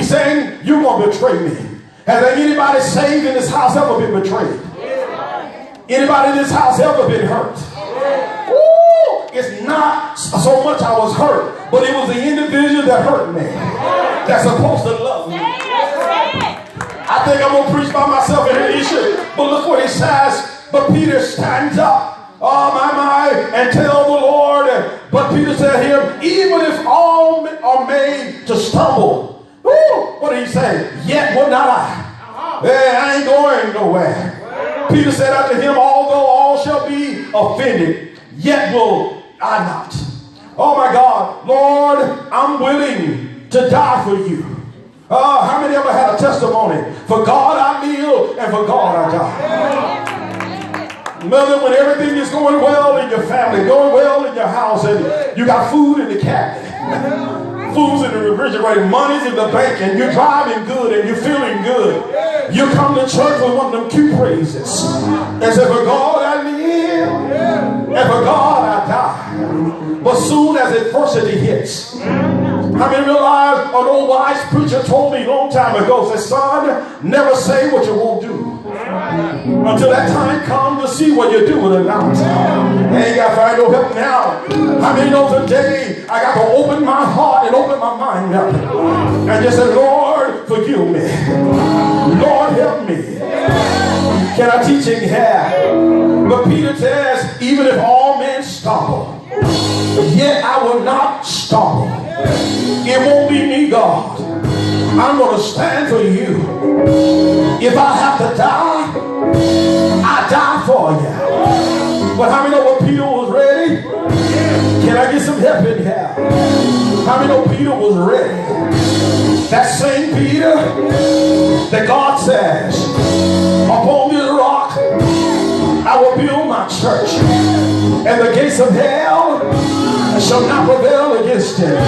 He's saying, you're going to betray me. Has anybody saved in this house ever been betrayed? Anybody in this house ever been hurt? Ooh, it's not so much I was hurt, but it was the individual that hurt me that's supposed to love me. I think I'm going to preach by myself in here, but look what he says. But Peter stands up, oh my, and tell the Lord. But Peter said here, even if all are made to stumble, what did he say? Yet will not I. Hey, I ain't going nowhere. Peter said unto him, although all shall be offended, yet will I not. Oh my God, Lord, I'm willing to die for you. How many ever had a testimony? For God I live and for God I die. Mother, when everything is going well in your family, going well in your house, and you got food in the cabinet, food's in the refrigerator, money's in the bank, and you're driving good and you're feeling good, you come to church with one of them cute praises and say, for God I live and for God I die. But soon as adversity hits, how many realize an old wise preacher told me a long time ago, said, son, never say what you won't do until that time comes to see what you're doing or not. I ain't got to find no help now. How many know today I got to open my heart and open my mind up and just say, Lord, forgive me. Lord, help me. Can I teach in here? But Peter says, even if all men stumble, yet I will not stumble. It won't be me, God. I'm going to stand for you. If I have to die, I die for you. But how many know when Peter was ready? Can I get some help in here? How many know Peter was ready? That same Peter that God says, upon this rock I will build my church, and the gates of hell shall not prevail against it.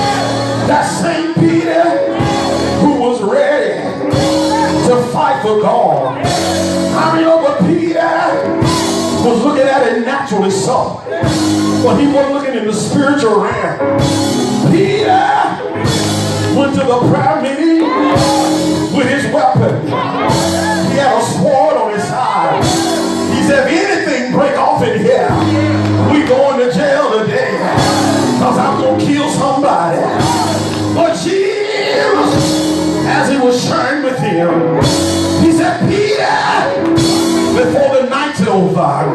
That same Peter who was ready to fight for God. How many know what Peter was looking at it naturally so, but he wasn't looking in the spiritual realm. Peter went to the prayer meeting with his weapon. He had a sword on his side. He said, if anything break off in here, we going to jail today, because I'm going to kill somebody. But Jesus, as he was sharing with him, he said, Peter, before the night's over,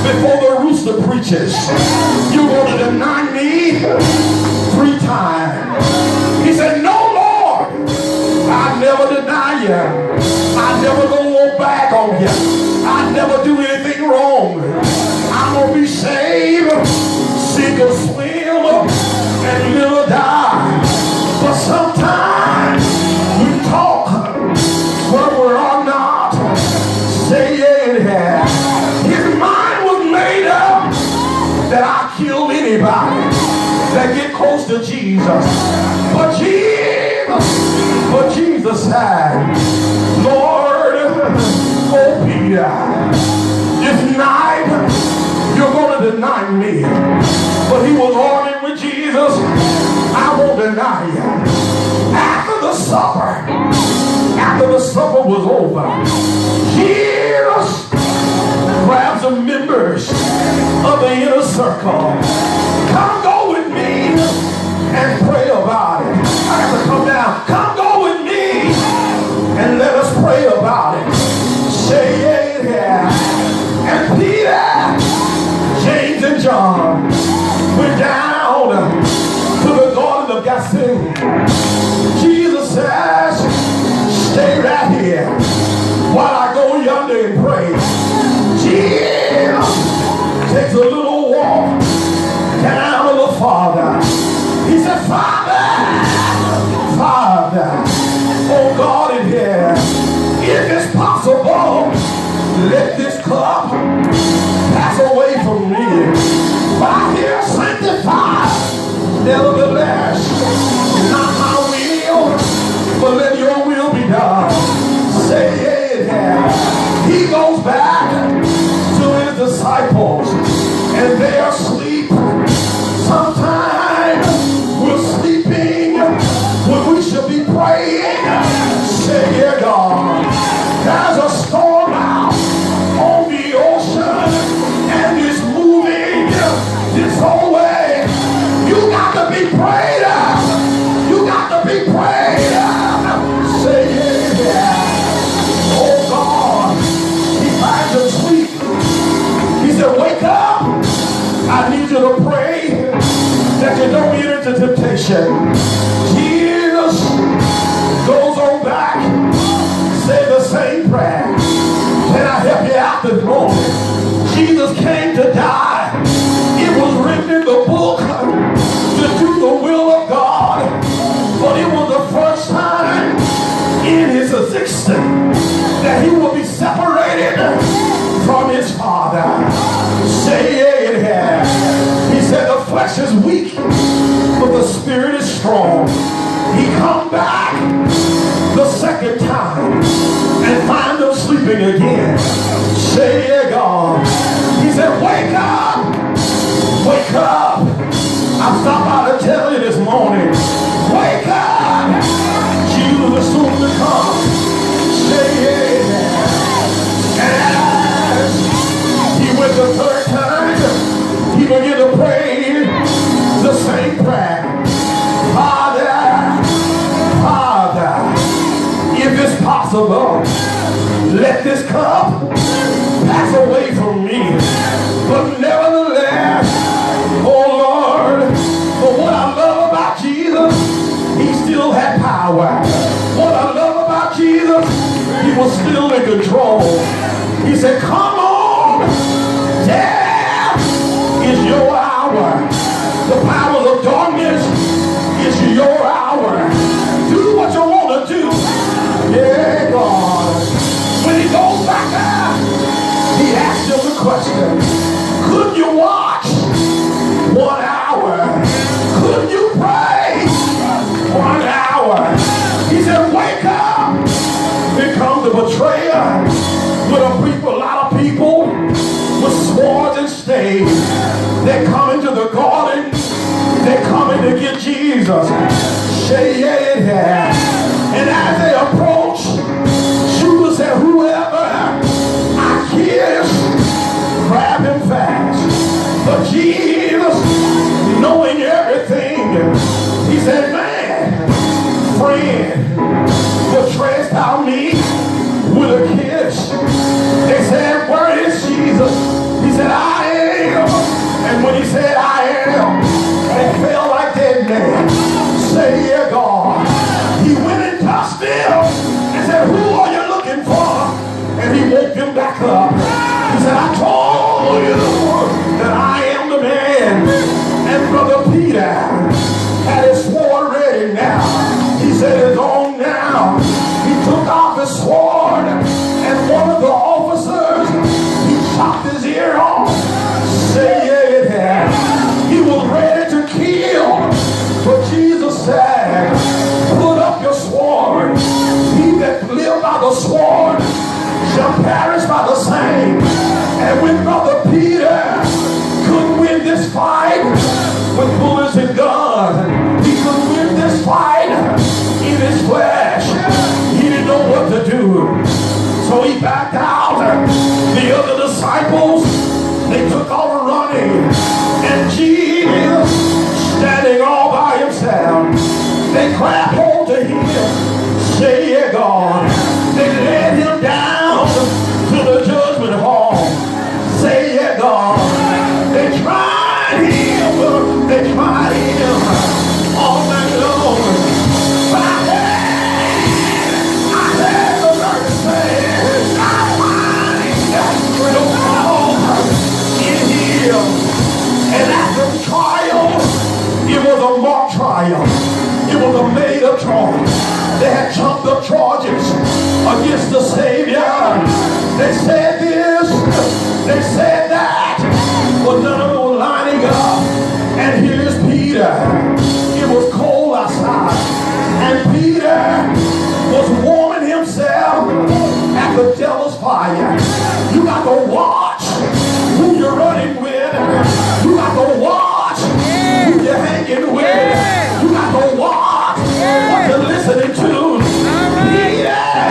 before the rooster preaches, you're going to deny me 3 times. He said, no, Lord, I never deny you. I never go back on you. I never do anything wrong. I'm going to be saved, sink or swim, and live or die. But sometimes we talk when we are not. Say yeah. His mind was made up that I kill anybody that get close to Jesus. But Jesus said, Lord, oh Peter, this night you're going to deny me. But he was arguing with Jesus, I won't deny you. After the supper was over, Jesus grabs the members of the inner circle. Come go with me and pray about it. I have to come down. Come go with me and let us pray about it. Say yeah. And Peter, James, and John went down to the Garden of Gethsemane. Jesus says, stay right here while I go yonder and pray. Jesus takes a little walk down a little farther. He said, Father, oh God in here, if it's possible, let this cup pass away from me. But here sanctified, nevertheless, not my will, but let your will be done. Say yeah. He goes back to his disciples, and they are asleep. Sometimes we're sleeping when we should be praying. Say, yeah, God. There's a storm out on the ocean, and it's moving this whole way. You got to be prayed up. You got to be prayed up. Say, yeah. Oh, God. He finds him sweet. He said, wake up. I need you to pray that you don't get into temptation. Jesus goes on back, say the same prayer. Can I help you out this morning? Jesus came to die. It was written in the book to do the will of God. But it was the first time in his existence that he will be separated from his Father. Say yeah. He said the flesh is weak, but the spirit is strong. He come back the second time and find them sleeping again. Say yeah, God. He said, wake up. Wake up. I'm stopped by to tell you this morning. Wake up. Jesus is soon to come. Say yeah. And as he went the third time, he began to pray the same prayer. Father, if it's possible, let this cup pass away from me. But nevertheless, oh Lord, for what I love about Jesus, he still had power. What I love about Jesus, he was still in control. He said, come on, death is your hour. The powers of darkness is your hour. Do what you want to do. Yeah, God. When he goes back out, he asked him the question, could you watch 1 hour? Could you pray 1 hour? He said, wake up. Here comes the betrayer with a lot of people with swords and staves. They're coming to the garden. They're coming to get Jesus. Say yeah. And as they approach, Judas said, whoever I kiss, grab him fast. But Jesus, knowing everything, he said, man, friend, betrayest thou me with a kiss? They said, where is Jesus? He said, I am. And when he said, I am, they fell like dead men. Say, yeah, God. He went and touched them and said, who are you looking for? And he woke him back up. He said, I told you that I am the man. And Brother Peter had his sword ready now. He said, it's on now. He took off his sword, and one of the officers, he chopped his ear off. Say yeah. He was ready to kill. But Jesus said, put up your sword. He that live by the sword shall perish by the same. And when Brother Peter couldn't win this fight with bullets and guns, he couldn't win this fight in his flesh. He didn't know what to do. So he backed out. The other disciples, they took off running. And Jesus, standing all by himself, they grabbed hold to him. Say yeah, God. They led him down to the judgment hall. Say yeah, God. They tried him all night long. But I heard the Lord say, I find no fault in him. And after the trial, it was a mock trial. It was a made-up trial. They had trumped up charges against the Savior. They said this, they said that, but none of them were lining up. And here's Peter. It was cold outside, and Peter was warming himself at the devil's fire. You got to watch who you're running with. You got to watch who you're hanging with. You got to watch what you're listening to. Peter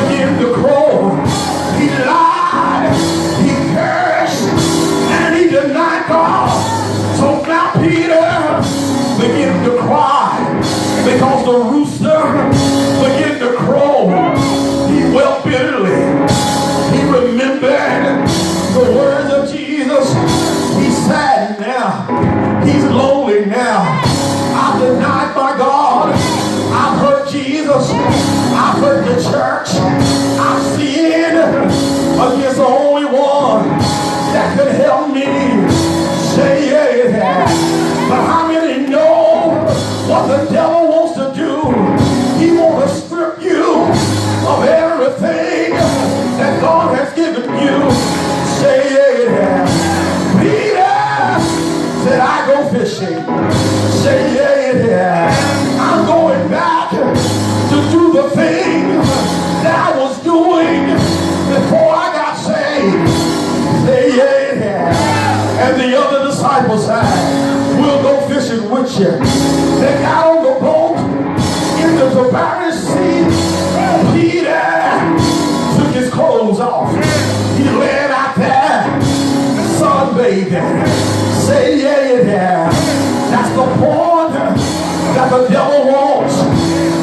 began to crow. He lied, he cursed, and he denied God. So now Peter began to cry because the rooster began to crow. He wept bitterly. He remembered the words of Jesus. He's sad now. He's lonely now. I denied my God. I've hurt Jesus. I've hurt the church. I've sinned against the only one that could help me. Say yeah. But how many know what the devil wants to do? He wants to strip you of everything that God has given you. Say yeah. Peter said, I go fishing. Say yeah. I'm going back to do the thing that I was doing before I got saved. Say yeah. And the other disciples said, we'll go fishing with you. They got on the boat in the Tiberias Sea. Peter took his clothes off. He laid out there sunbathing. Say yeah. That's the point that the devil wants.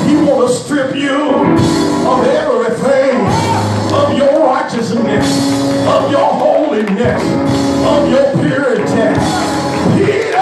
He wants to strip you of everything, of your righteousness, of your holiness, of your purity. Peter